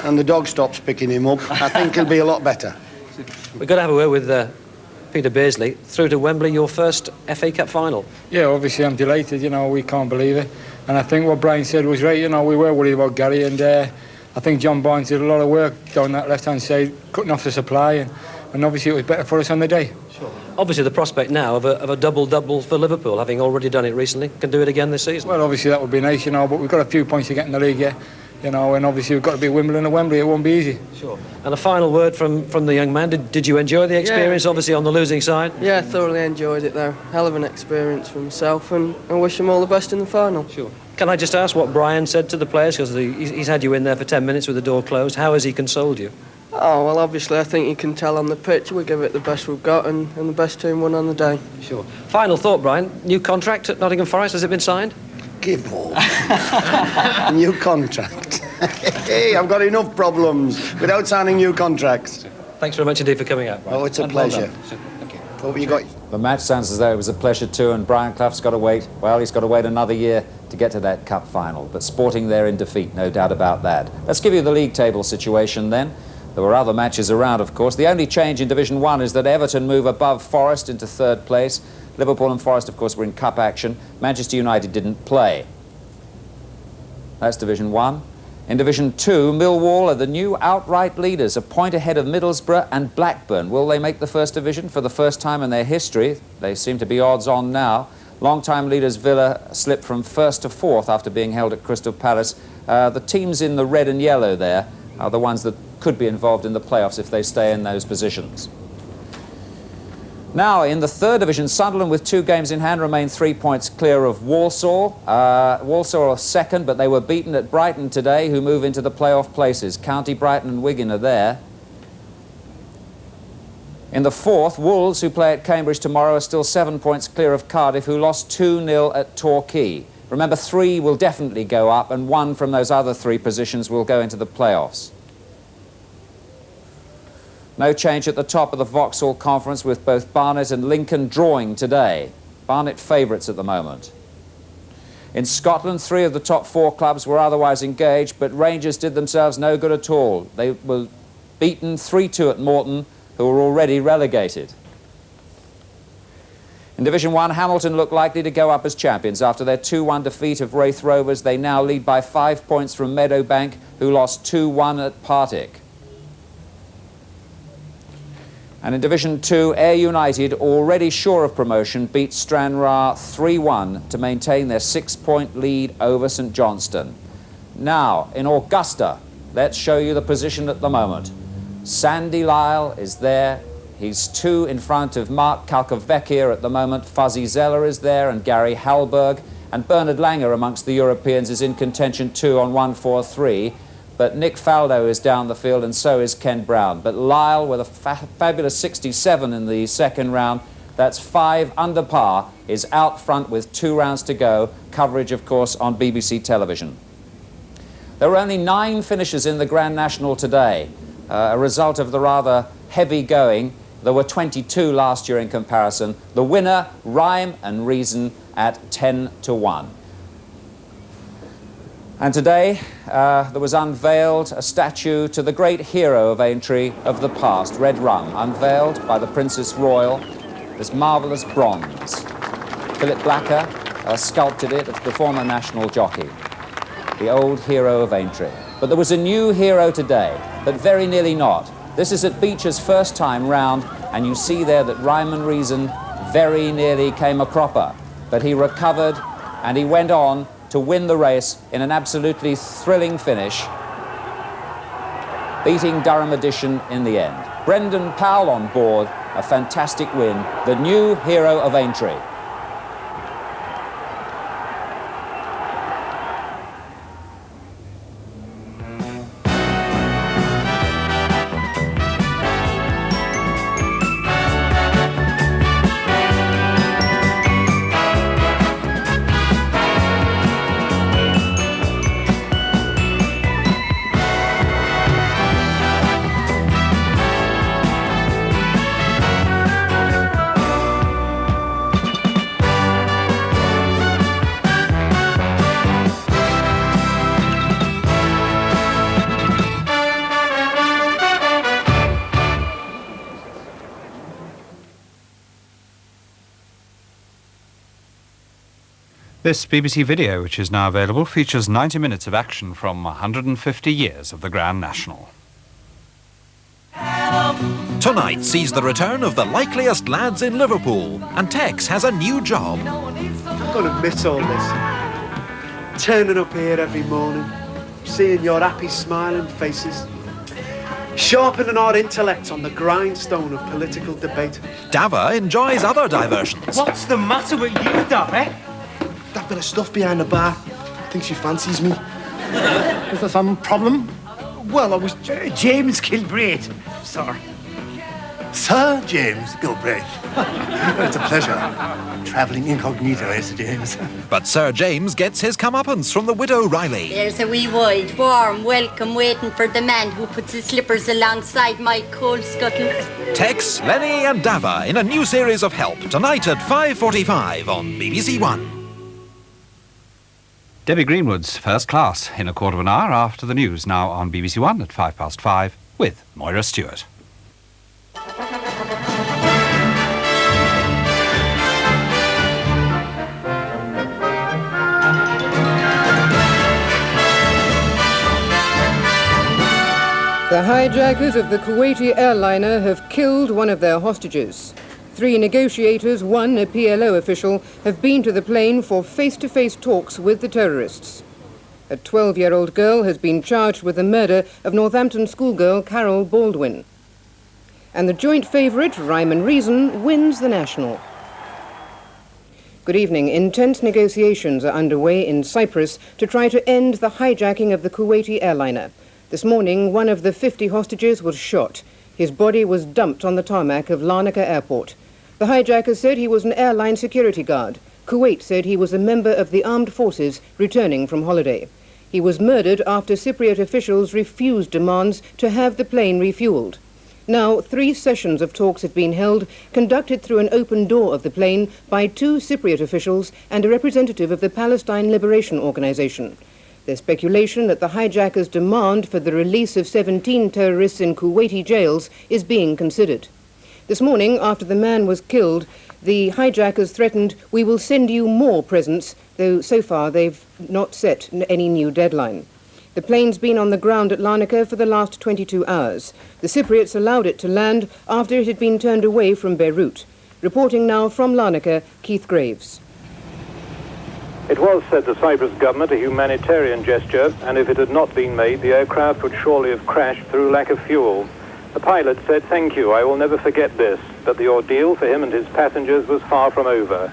and the dog stops picking him up, I think he'll be a lot better. We've got to have a word with Peter Beardsley. Through to Wembley, your first FA Cup final. Yeah, obviously I'm delighted, you know, we can't believe it. And I think what Brian said was right, you know, we were worried about Gary, and I think John Barnes did a lot of work down that left-hand side, cutting off the supply, and obviously it was better for us on the day. Sure. Obviously the prospect now of a double-double for Liverpool, having already done it recently, can do it again this season. Well, obviously that would be nice, you know, but we've got a few points to get in the league, yeah. You know, and obviously we've got to be Wimbledon and Wembley, it won't be easy. Sure. And a final word from the young man. Did you enjoy the experience, obviously on the losing side? Yeah, thoroughly enjoyed it though. Hell of an experience for himself, and I wish him all the best in the final. Sure. Can I just ask what Brian said to the players? Because he's had you in there for 10 minutes with the door closed. How has he consoled you? Oh, well, obviously I think you can tell on the pitch we give it the best we've got, and the best team won on the day. Sure. Final thought, Brian. New contract at Nottingham Forest, has it been signed? Give up. New contract. Hey, I've got enough problems without signing new contracts. Thanks very much indeed for coming out, Brian. Oh, it's a pleasure. What you got? The match sounds as though it was a pleasure too, and Brian Clough's got to wait. Well, he's got to wait another year to get to that cup final. But Sporting there in defeat, no doubt about that. Let's give you the league table situation then. There were other matches around, of course. The only change in Division 1 is that Everton move above Forest into third place. Liverpool and Forest, of course, were in cup action. Manchester United didn't play. That's Division 1. In Division 2, Millwall are the new outright leaders, a point ahead of Middlesbrough and Blackburn. Will they make the First Division for the first time in their history? They seem to be odds on now. Long-time leaders Villa slipped from first to fourth after being held at Crystal Palace. The teams in the red and yellow there are the ones that could be involved in the playoffs if they stay in those positions. Now, in the third division, Sunderland, with 2 games in hand, remain 3 points clear of Walsall. Walsall are second, but they were beaten at Brighton today, who move into the playoff places. County, Brighton and Wigan are there. In the fourth, Wolves, who play at Cambridge tomorrow, are still 7 points clear of Cardiff, who lost 2-0 at Torquay. Remember, 3 will definitely go up, and 1 from those other 3 positions will go into the playoffs. No change at the top of the Vauxhall Conference, with both Barnet and Lincoln drawing today. Barnet favourites at the moment. In Scotland, 3 of the top 4 clubs were otherwise engaged, but Rangers did themselves no good at all. They were beaten 3-2 at Morton, who were already relegated. In Division 1, Hamilton look likely to go up as champions. After their 2-1 defeat of Wraith Rovers, they now lead by 5 points from Meadowbank, who lost 2-1 at Partick. And in Division 2, Ayr United, already sure of promotion, beat Stranraer 3-1 to maintain their 6-point lead over St Johnstone. Now, in Augusta, let's show you the position at the moment. Sandy Lyle is there. He's 2 in front of Mark Calcavecchia at the moment. Fuzzy Zeller is there, and Gary Hallberg. And Bernard Langer amongst the Europeans is in contention too on 1-4-3. But Nick Faldo is down the field, and so is Ken Brown. But Lyle, with a fabulous 67 in the second round, that's 5 under par, is out front with 2 rounds to go. Coverage, of course, on BBC television. There were only 9 finishers in the Grand National today, a result of the rather heavy going. There were 22 last year in comparison. The winner, Rhyme and Reason, at 10-1. And today, there was unveiled a statue to the great hero of Aintree of the past, Red Rum, unveiled by the Princess Royal, this marvellous bronze. Philip Blacker sculpted it, the former national jockey, the old hero of Aintree. But there was a new hero today, but very nearly not. This is at Beecher's first time round, and you see there that Rhyme and Reason very nearly came a cropper. But he recovered, and he went on to win the race in an absolutely thrilling finish, beating Durham Edition in the end. Brendan Powell on board, a fantastic win, the new hero of Aintree. This BBC video, which is now available, features 90 minutes of action from 150 years of the Grand National. Tonight sees the return of the likeliest lads in Liverpool, and Tex has a new job. I'm going to miss all this. Turning up here every morning, seeing your happy, smiling faces, sharpening our intellect on the grindstone of political debate. Dava enjoys other diversions. What's the matter with you, Dav, eh? That bit of stuff behind the bar. I think she fancies me. Is there some problem? Well, I was James Kilbraith, sir. Sir James Gilbraith. It's a pleasure. Travelling incognito, Sir James. But Sir James gets his comeuppance from the widow Riley. There's a wee wide, warm welcome waiting for the man who puts his slippers alongside my coal scuttle. Tex, Lenny and Dava in a new series of Help, tonight at 5:45 on BBC1. Debbie Greenwood's First Class in a quarter of an hour after the news, now on BBC1 at 5:05 with Moira Stewart. The hijackers of the Kuwaiti airliner have killed one of their hostages. 3 negotiators, 1 a PLO official, have been to the plane for face-to-face talks with the terrorists. A 12-year-old girl has been charged with the murder of Northampton schoolgirl Carol Baldwin. And the joint favourite, Rhyme and Reason, wins the National. Good evening. Intense negotiations are underway in Cyprus to try to end the hijacking of the Kuwaiti airliner. This morning, one of the 50 hostages was shot. His body was dumped on the tarmac of Larnaca Airport. The hijackers said he was an airline security guard. Kuwait said he was a member of the armed forces returning from holiday. He was murdered after Cypriot officials refused demands to have the plane refueled. Now, 3 sessions of talks have been held, conducted through an open door of the plane by 2 Cypriot officials and a representative of the Palestine Liberation Organization. There's speculation that the hijackers' demand for the release of 17 terrorists in Kuwaiti jails is being considered. This morning, after the man was killed, the hijackers threatened, "We will send you more presents," though so far they've not set any new deadline. The plane's been on the ground at Larnaca for the last 22 hours. The Cypriots allowed it to land after it had been turned away from Beirut. Reporting now from Larnaca, Keith Graves. It was, said the Cyprus government, a humanitarian gesture, and if it had not been made, the aircraft would surely have crashed through lack of fuel. The pilot said, "Thank you, I will never forget this," but the ordeal for him and his passengers was far from over.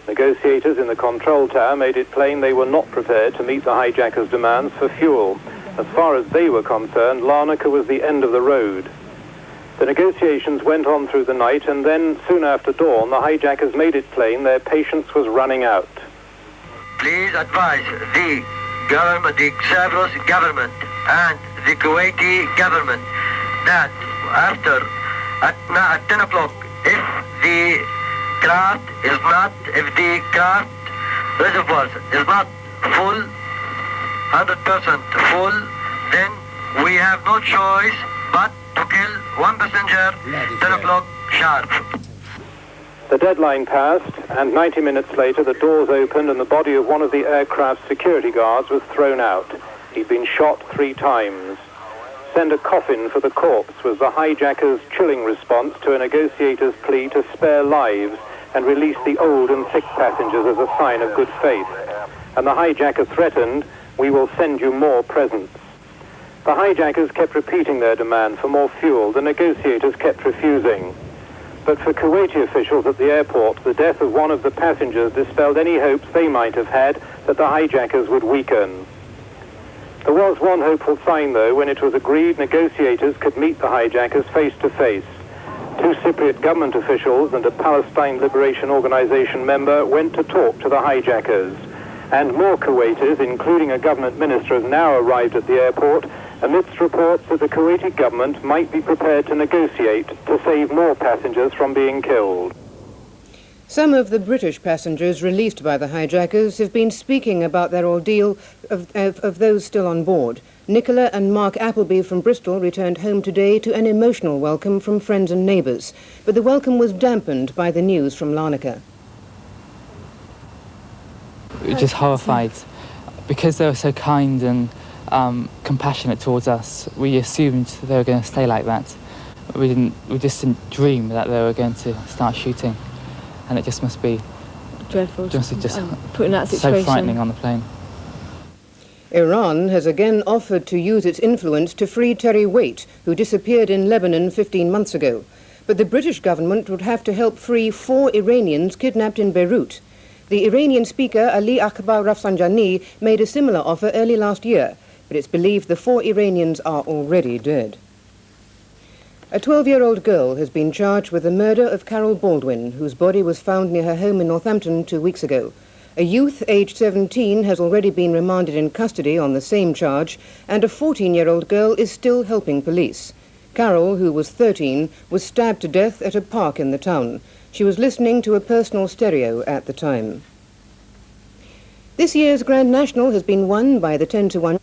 Negotiators in the control tower made it plain they were not prepared to meet the hijackers' demands for fuel. As far as they were concerned, Larnaca was the end of the road. The negotiations went on through the night, and then, soon after dawn, the hijackers made it plain their patience was running out. Please advise the government, the Cyprus government and the Kuwaiti government that after at 10 o'clock, if the craft reservoirs is not full, 100% full, then we have no choice but to kill one passenger 10 o'clock sharp. The deadline passed, and 90 minutes later the doors opened and the body of one of the aircraft's security guards was thrown out. He'd been shot 3 times. Send a coffin for the corpse was the hijackers' chilling response to a negotiator's plea to spare lives and release the old and sick passengers as a sign of good faith. And the hijacker threatened, "We will send you more presents." The hijackers kept repeating their demand for more fuel. The negotiators kept refusing. But for Kuwaiti officials at the airport, the death of one of the passengers dispelled any hopes they might have had that the hijackers would weaken. There was one hopeful sign, though, when it was agreed negotiators could meet the hijackers face to face. 2 Cypriot government officials and a Palestine Liberation Organization member went to talk to the hijackers. And more Kuwaitis, including a government minister, have now arrived at the airport amidst reports that the Kuwaiti government might be prepared to negotiate to save more passengers from being killed. Some of the British passengers released by the hijackers have been speaking about their ordeal of those still on board. Nicola and Mark Appleby from Bristol returned home today to an emotional welcome from friends and neighbours, but the welcome was dampened by the news from Larnaca. We were just horrified. Because they were so kind and compassionate towards us, we assumed they were going to stay like that. We just didn't dream that they were going to start shooting. And it just must be dreadful. Just put in that situation. So frightening on the plane. Iran has again offered to use its influence to free Terry Waite, who disappeared in Lebanon 15 months ago. But the British government would have to help free 4 Iranians kidnapped in Beirut. The Iranian speaker Ali Akbar Rafsanjani made a similar offer early last year, but it's believed the 4 Iranians are already dead. A 12-year-old girl has been charged with the murder of Carol Baldwin, whose body was found near her home in Northampton 2 weeks ago. A youth aged 17 has already been remanded in custody on the same charge, and a 14-year-old girl is still helping police. Carol, who was 13, was stabbed to death at a park in the town. She was listening to a personal stereo at the time. This year's Grand National has been won by the 10-1...